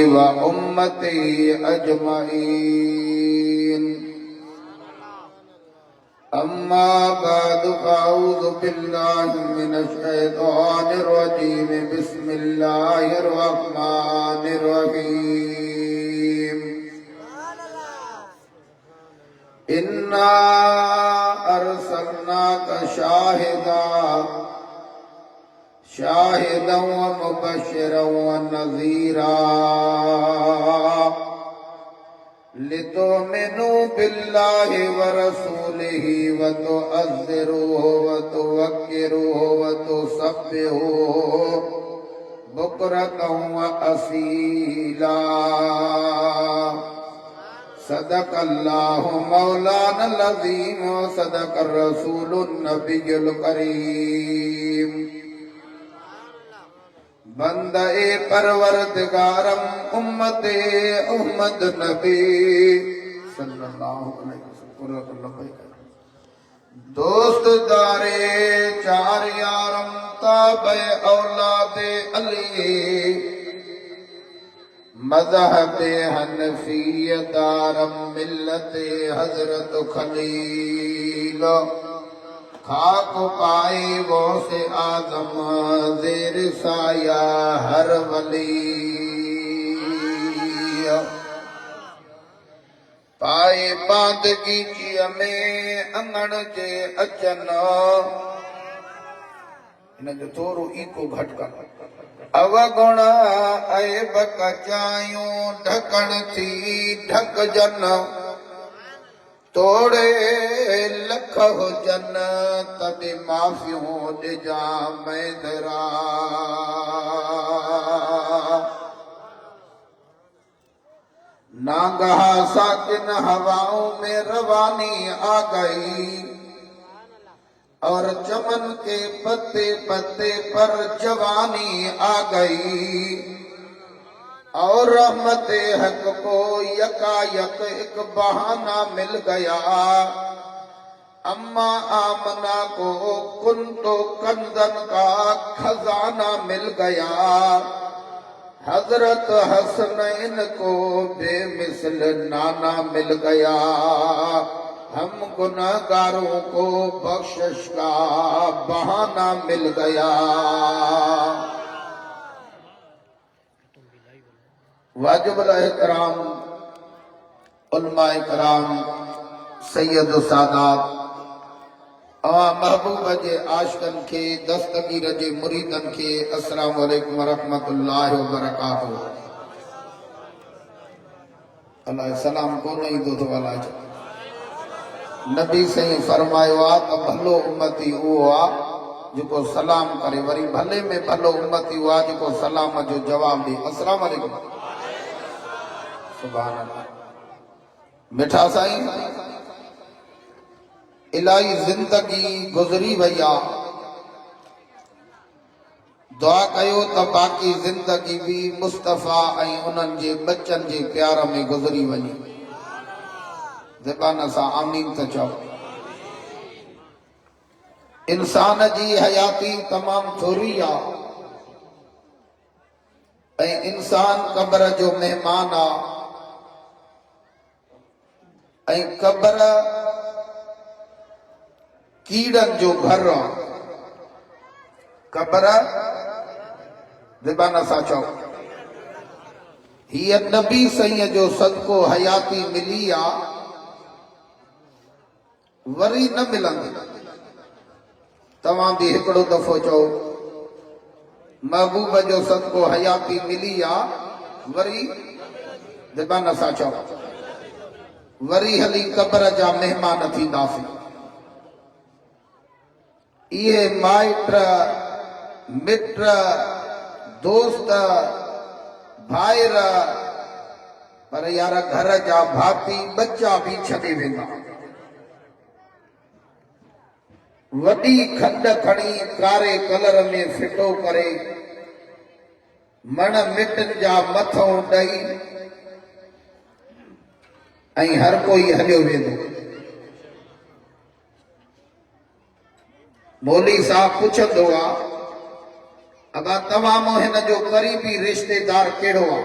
व उम्मती अजमईन। अम्मा बाद फ़अऊज़ु बिल्लाहि मिनश शैतानिर रजीम। बिस्मिल्लाहिर रहमानिर रहीम। इन्ना अरसलनाका शाहिदन व मुबश्शिरन व नज़ीरा लितुमिनु बिल्लाहि व रसूलिहि व तुअज़्ज़िरूहु व तुवक्किरूहु व तुसब्बिहूहु बुक्रतन व असीला। सदक़ल्लाहु मौलाना अज़ीम व सदक़र रसूलुन नबियुल करीम। बंदे परवरदिगारम उम्मते अहमद नबी सल्लल्लाहु अलैहि वसल्लम। दोस्त दारे चार यारम ताबे औलादे अली मज़हबे हनफियत दारम मिल्लते हजरत खलील। खाक पाए वो से आदम ज़ेर साया हर वली। पाए बादगी जिय में अंगण जे अचन इन जो थोरो ईको घट कर अवगुण ऐब कचायूं ढकण थी ढक जन। तोड़े लख हुजन तॾहिं माफ़ियूं ॾिजां मैदरा। नागहा साकिन हवाओं में रवानी आ गई और चमन के पत्ते पत्ते पर जवानी आ गई। और रहमत हक को यकायक एक बहाना मिल गया। अम्मा आमना को कुंतो कंदन का खजाना मिल गया। हजरत हसनैन को बेमिसल नाना मिल गया। हम गुनाहगारों को बख्शिश का बहाना मिल गया। वाजिबुल एहतराम उलमाए कराम सैयद सादात महबूब जे आशिकन के दस्तगीर जे मुरीदन के अस्सलामु अलैकुम व रहमतुल्लाहि व बरकातहू। अल्लाह सलाम को नहीं दो तो अल्लाह नबी सही फरमायो आ त भलो उम्मती उहो आ जेको सलाम करे। वरी भले में भलो उम्मती उहो आ जेको सलाम जो जवाब ॾे। अस्सलामु अलैकुम। सुभान अल्लाह। मिठा साईं इलाही जिंदगी गुज़री वई आ। दुआ कयो त बाक़ी जिंदगी भी मुस्तफ़ा ऐं उन्हनि जे बच्चन जे प्यार में गुज़री वञे। ज़बान सां आमीन त चओ। इंसान जी हयाती तमाम थोरी आ ऐं इंसान क़ब्र जो मेहमान आ ऐं क़ब्र कीड़न जो घर आ। क़ब्र ज़बान सां चओ। हीअ नबी सईं जो सदको हयाती मिली आ वरी न मिलंदी। तव्हां भी हिकिड़ो दफ़ो चओ महबूब जो सदको हयाती मिली आ वरी ज़बान सां चओ। वरी हली क़ब्र जा मेहमान थींदासीं। इहे माइट मिट दोस्त भाइर पर यार घर जा भाती बच्चा भी छॾे वेंदा। वॾी खंड खणी कारे कलर में फिटो करे मण मिटन जा मथों ॾई ऐं हर कोई हलियो वेंदो। मौली साहब पुछंदो आहे अबा तव्हां हिन जो क़रीबी रिश्तेदार कहिड़ो आहे?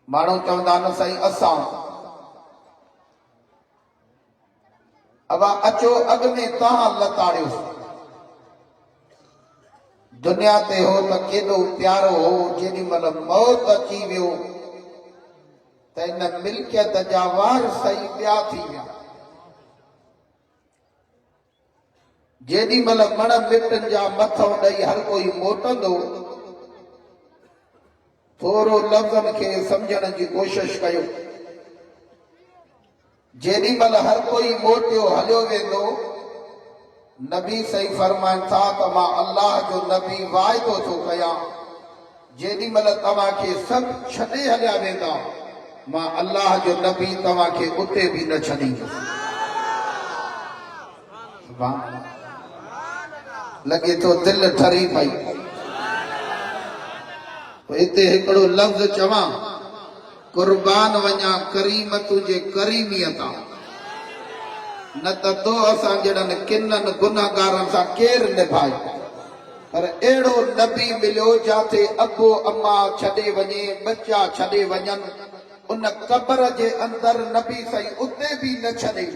माण्हू चवंदा न साईं असां अबा अचो अॻ में तव्हां लताड़ियोसि दुनिया ते हो त केॾो प्यारो हो जेॾी महिल मौत अची वियो त इन मिल्कियत जा वारिस सही ॿिया थी विया जेॾी महिल मण मिटनि जा मथो ॾेई हर कोई मोटंदो थोरो लफ़्ज़नि खे सम्झण जी कोशिश कयो जेॾी महिल हर कोई मोटियो हलियो वेंदो नबी सही फरमाइनि था त मां अल्लाह जो नबी वाइदो थो कयां जेॾी महिल तव्हांखे सभु छॾे हलिया वेंदा मां अल्लाह जो नबी तव्हांखे उते बि न छॾींदुसि लॻे थो दिलि ठरी पई हिते हिकिड़ो लफ़्ज़ चवां कुर्बान वञा करीम तुंहिंजे करीमियत न त तो असां जहिड़नि किननि गुनाहगारनि सां केरु निभाए पर अहिड़ो नबी मिलियो जिथे अबो अम्मा छॾे वञे बच्चा छॾे वञनि उन क़बर जे अंदरि नबी सही उते बि न छॾे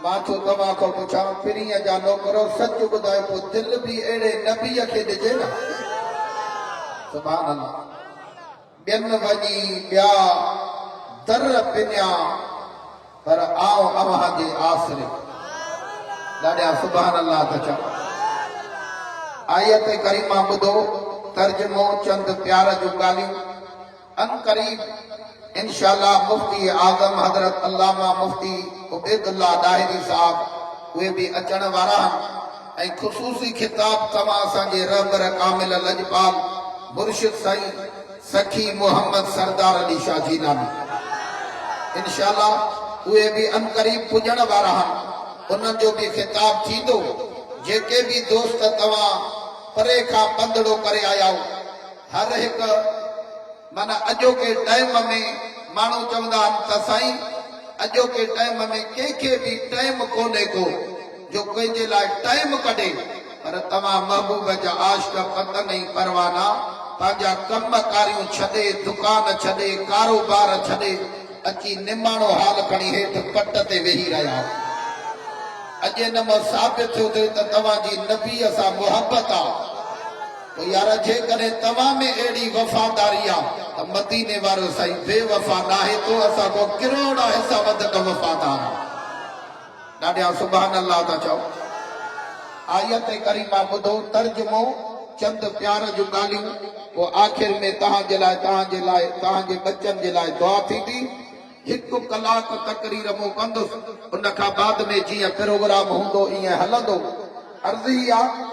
मां थो तव्हां खां पुछां पिरीअ जा नौकरो सच ॿुधायो पोइ दिलि बि अहिड़े नबीअ खे ॾिजे न सुभाणे ॿियनि वञी ॿिया दर पिनिया पर आओ अव्हां जे आसरे ॾाढा सुभाणे अल्लाह त चओ आयत करीमा ॿुधो तर्जुमो चंद प्यार जूं ॻाल्हियूं अन क़रीब इंशाअल्लाह मुफ्ती आज़म हज़रत अल्लामा मुफ्ती उबैदुल्लाह दाहिरी साहब उहे बि अचण वारा आहिनि ऐं ख़ुसूसी खिताब तव्हां असांजे रहबर कामिल लजपाल मुर्शिद साईं सखी मोहम्मद सरदार अली शाह जीलानी इंशाअल्लाह उहे बि अन क़रीब पुॼण वारा आहिनि उन्हनि जो बि खिताब थींदो जेके बि दोस्त तव्हां परे खां पंधड़ो करे आया हो हर हिकु माना अॼोके टाइम में माण्हू चवंदा आहिनि त साईं अॼोके टाइम में कंहिंखे बि टाइम कोन्हे को जो कंहिंजे लाइ टाइम कढे पर तव्हां महबूब जा आशिक़ पतन ऐं परवाना पंहिंजा कम कारियूं छॾे दुकान छॾे कारोबार छॾे अची निमाणो हाल खणी हेठि पट ते वेही रहिया अॼु हिन मां साबित थियो त तव्हांजी नबीअ सां मुहबत आहे यार जेकॾहिं तव्हां में अहिड़ी वफ़ादारी आहे त मदीने वारो साईं बेवफ़ा न आहे तो असां को किरोड़ हिसा वधीक वफ़ादार ॾाढा सुभाणे अल्लाह था चओ आयत करीमा ॿुधो तर्जुमो चंद प्यार जूं ॻाल्हियूं पोइ आख़िर में तव्हांजे लाइ तव्हांजे बच्चनि जे लाइ दुआ थींदी हिकु कलाक तकरीर मूं कंदुसि उन खां बाद में जीअं प्रोग्राम हूंदो ईअं हलंदो अर्ज़ ई आहे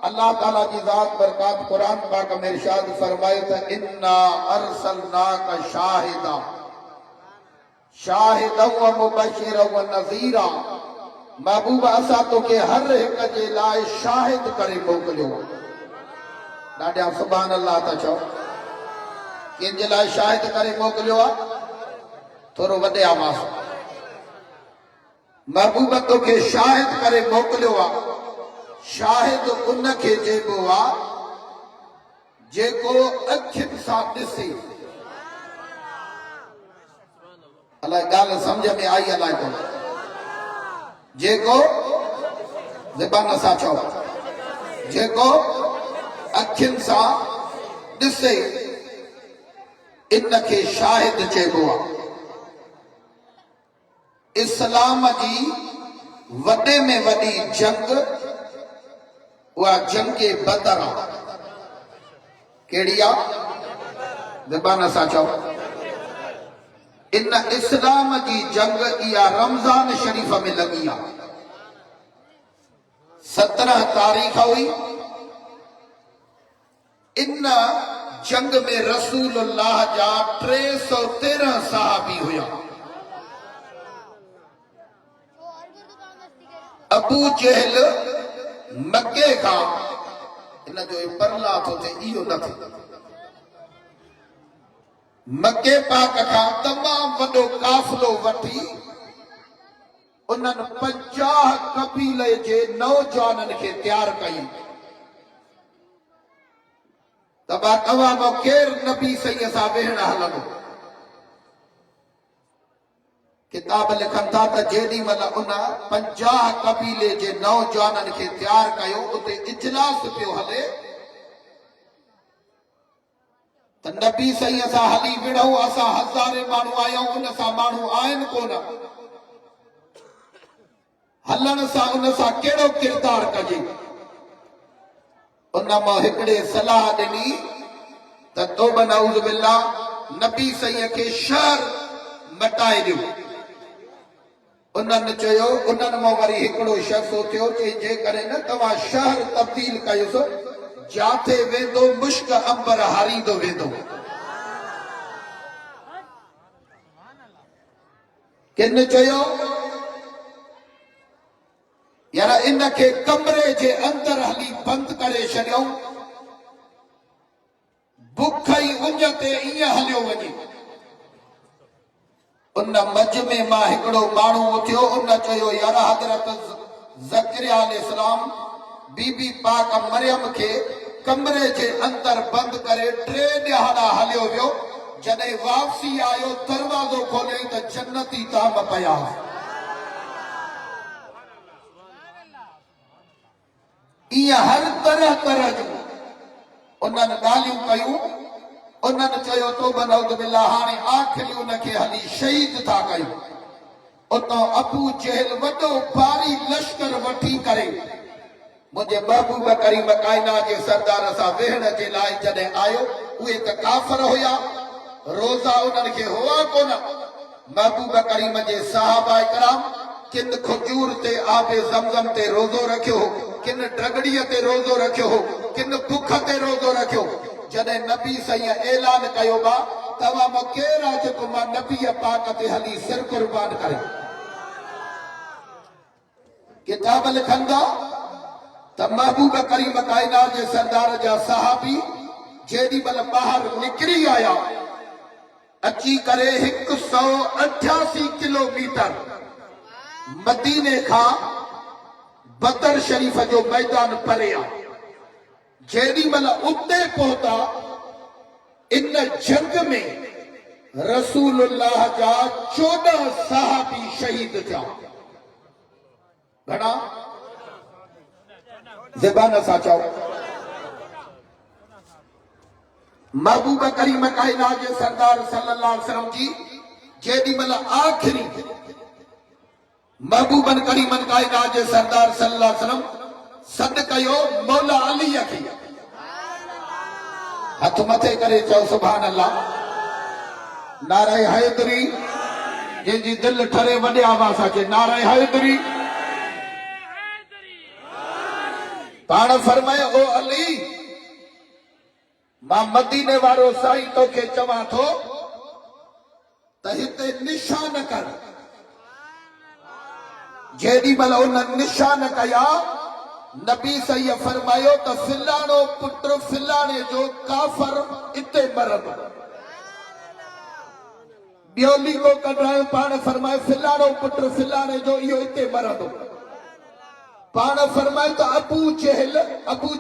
अल्लाह ताला जी ज़ात बरकात कुरान पाक में इरशाद फरमाए त इन्ना अरसलनाका शाहिदन व मुबशिरन व नज़ीरा महबूब असां तोखे हर हिक जे लाइ शाहिद करे मोकिलियो ॾाढा सुभाण अल्लाह था चओ कंहिंजे लाइ शाहिद करे मोकिलियो आहे थोरो वॾे आवाज़ महबूब तोखे शाहिद करे मोकिलियो आहे शाहिद उनखे चइबो आहे जेको अखियुनि सां ॾिसे अलाए ॻाल्हि सम्झ में आई अलाए कोन जेको ज़बान सां चओ जेको अखियुनि सां ॾिसे इनखे शाहिद चइबो आहे इस्लाम जी वॾे में वॾी जंग उहा जंग बदर आहे कहिड़ी आहे ज़बान सां चओ इन इस्लाम जी जंग इहा रमज़ान शरीफ़ में लॻी आहे 17 तारीख़ हुई इन जंग में रसूलुल्लाह जा 313 सहाबी हुया अबू जहल मके खां इन जो परला थो थिए इहो न थिए मके पाक खां तमामु वॾो काफ़िलो वठी उन्हनि 50 कबीले जे नौजवाननि खे तैयार कई तबा तवामो केर नबी सही सा वेहण हलंदो। किताब लिखन था त जेडी मल उन 50 कबीले जे नौजवानन के तैयार कयो उते इजलास पियो हले त नबी सही सा हली विढ़ो असा हज़ारे माण्हू आयूं उन सा माण्हू आहिनि कोन हलण सा उन सा केड़ो किरदार कजे। उन मां हिकड़े सलाह ॾिनी त तौबा नऊज़ बिल्ला नबी सही के शहर मटाए ॾियो। उन्हनि चयो उन्हनि मां वरी हिकिड़ो शख़्स उथियो चई जे करे न तव्हां शहर तब्दील कयोसि जाथे वेंदो मुश्क अंबर हारींदो वेंदो। किन चयो यार इनखे कमरे जे अंदर हली बंदि करे छॾियऊं बुख ई उंज ते ईअं हलियो वञे। उन मजमे मां हिकिड़ो माण्हू उथियो उन चयो यार हज़रत ज़करिया अलैहिस्सलाम बीबी पाक मरियम के कमरे जे अंदर बंदि करे 3 ॾहाड़ा हलियो वियो जॾहिं वापसी आयो दरवाज़ो खोलियईं त जन्नती ताम पिया। ईअं हर तरह तरह जूं उन्हनि ॻाल्हियूं कयूं। उन्हनि चयो तौबा नऊज़ बिल्ला हाणे आख़िरी उनखे हली शहीद था कयूं। उतां अबू जहल वॾो भारी लश्कर वठी करे मुंहिंजे महबूब करीम काइनात जे सरदार सां वेहण जे लाइ जॾहिं आयो उहे त काफ़र हुया रोज़ा उन्हनि खे हुआ कोन। महबूब करीम जे सहाबा इकराम किन खजूर ते आबे ज़मज़म ते रोज़ो रखियो किन ड्रगड़ीअ ते रोज़ो रखियो किन बुख ते रोज़ो रखियो। जॾहिं नबी सही ऐलान कयो बा तव्हां मां केरु आहे जेको मां नबी पाक ते हली सिर कुर्बान करे। किताब लिखंदा त महबूब करीम काइनात जे सरदार जा सहाबी जेॾी महिल ॿाहिरि निकिरी आया अची करे 188 किलोमीटर मदीने खां बदर शरीफ जो मैदान परे आहे। जेॾी महिल उते पहुता इन जंग में रसूलुल्लाह जा 14 सहाबी शहीद थिया। घणा ज़बान सां चओ। महबूब करीम काइनात जे सरदार सल्लल्लाहु अलैहि वसल्लम जी जेॾी महिल आख़िरी महबूबन करीमन काइनात जे सरदार सल्लल्लाहु अलैहि वसल्लम सद कयो मौला अलीअ खे हथ मथे करे चओ सुभान अल्लाह। नारे हैदरी जंहिंजी दिलि ठरे वॾे आवाज़ सां चए नारे हैदरी। पाण फरमाए ओ अली मां मदीने वारो साईं तोखे चवां थो त हिते निशान कर। जेॾी महिल उन निशान कया नबी सही फरमायो त फिलाणो पुट फिलाणे जो काफर इते मरंदो। ॿियो लीको कढायो पाण फरमाए फिलाणो पुट फिलाणे जो इहो इते मरंदो। पाण फरमाए त अबू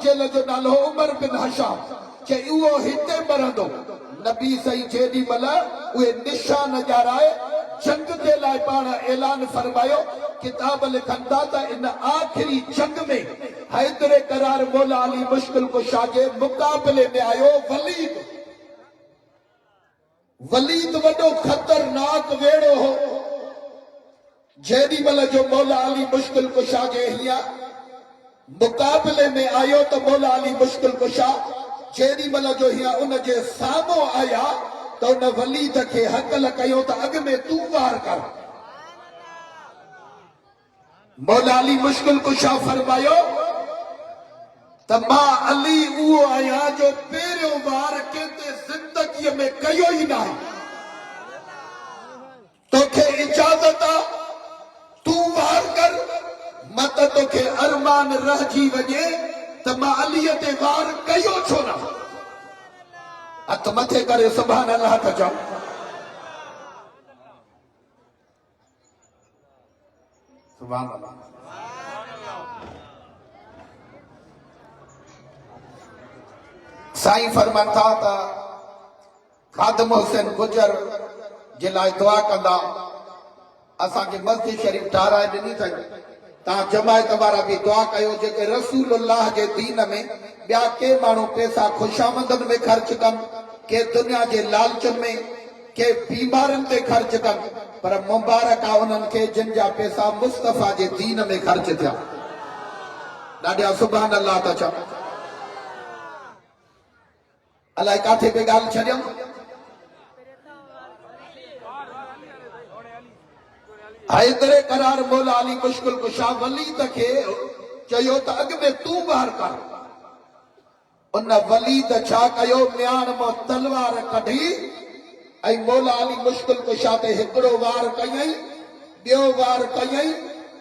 जहल जो नालो उमर बिन हशाम चई उहो हिते मरंदो। नबी सही जेॾी महिल उहे निशान ॼाराए जंग जे लाइ पाण ऐलान फरमायो। किताब लिखनि था त इन आख़िरी जंग में हैदर करार मौला अली मुश्किल कुशा जे मुक़ाबले में आयो वलीद वॾो ख़तरनाक वेड़ो हो। जेॾी महिल जो मौला अली मुश्किल कुशा जे हीअं मुक़ाबले में आयो त मौला अली मुश्किल कुशा जेॾी महिल जो हीअं उन जे साम्हूं आया त उन वलीद खे हकल कयो त अॻ में तूं वार कर। मौला अली मुश्किल कुशा फरमायो त मां अली उहो आहियां जो पहिरियों वार कंहिं ज़िंदगीअ में कयो ई न आहे। तोखे इजाज़त आहे तूं वार कर मत तोखे अरमान रहिजी वञे त मां अलीअ ते वार कयो छो न। हथ मथे करे सुभान अल्लाह त चओ। सुभान अल्लाह। साईं फरमान था त खादम हुसैन गुजर जे लाइ दुआ कंदा असांखे मस्जिद शरीफ ठाराए ॾिनी अथई तव्हां जमायत वारा बि दुआ कयो जेके रसूलुल्लाह जे दीन में ॿिया के माण्हू पैसा ख़ुशामदनि में ख़र्च कनि के दुनिया जे लालच में के बीमारनि ते ख़र्च कनि पर मुबारक आहे उन्हनि खे जिन जा पैसा मुस्तफ़ा जे दीन में ख़र्च थिया ॾाढा सुभान अल्लाह था चओ अलाए काथे पे ॻाल्हि छॾियमि हैदरे करार मौला अली मुश्किल कुशा वलीद खे चयो त अॻ में तूं ॿाहिर कर उन वलीद छा कयो म्यान मां तलवार कढी ऐं मौला अली मुश्किल कुशा ते हिकिड़ो वार कयई ॿियो वार कयई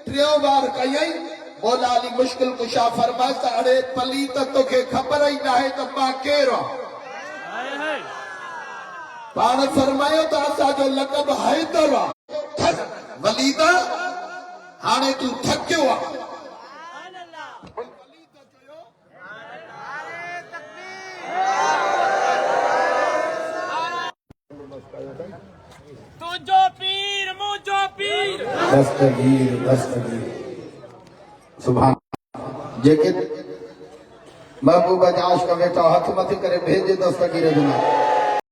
टियों वार कयई मौला अली मुश्किल कुशा फरमाए त अड़े पलीत तोखे ख़बर ई नाहे त मां केरु आहियां पाण फरमायो त असांजो लक़ब हैदर आहे वलीदा हाणे तू थकियो आहे तुझो पीर मुझो पीर दस्तगीर सुभान जेके महबूबा जा आशिक़ वेठा हथ मथे करे भेजे दस्तगीर जो नाम